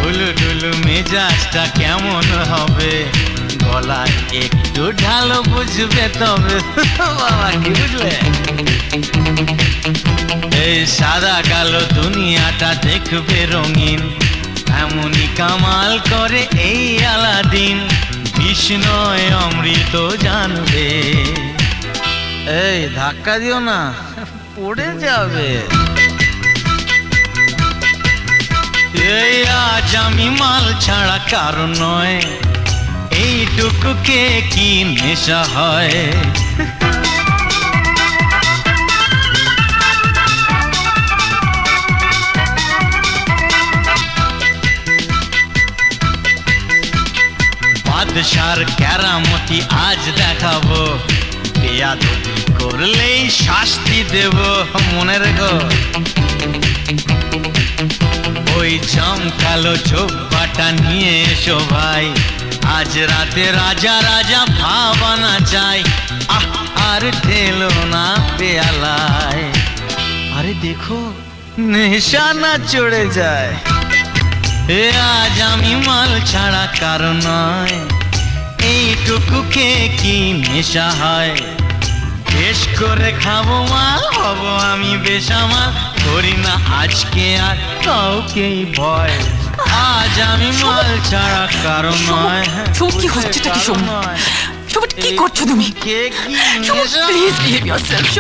ঢুলু ঢুলু মেজাজটা কেমন হবে, গলায় একটু ঢালো বুঝবে তবে। বাবা কি বুঝলে? এই সাদা কালো দুনিয়াটা দেখবে রঙিন, এমনই কামাল করে এই আলাদিন। বিষ্ণয় অমৃত জানবে। এই ধাক্কা দিও না, পড়ে যাবে। এই আজ আমি মাল ছাড়া কারণ নয়, এইটুকুকে কি নেশা হয়। বাদশার কেরামতি আজ দেখাবো, বেয়াদবি করলেই শাস্তি দেব, মনে রেখো। ওই চমকালো চোপাটা নিয়ে এসো ভাই, আজ রাতে রাজা রাজা ভাবানা চাই। আহ আর ঢেলো না পেয়ালায়, আরে দেখো নেশা না চড়ে যায়। এ আজ আমি মাল ছাড়া কারণ নয়, এইটুকুকে কি নেশা হয়। বেশ করে খাবো মাল, হব আমি বেসামাল, করি না আজকে আর কাউকেই ভয়। আজ আমি মাল ছাড়া কারণ নয়। কি হচ্ছেটা কি? কি করছো তুমি? কে কি প্লিজ বিহেভ ইয়োরসেলফ।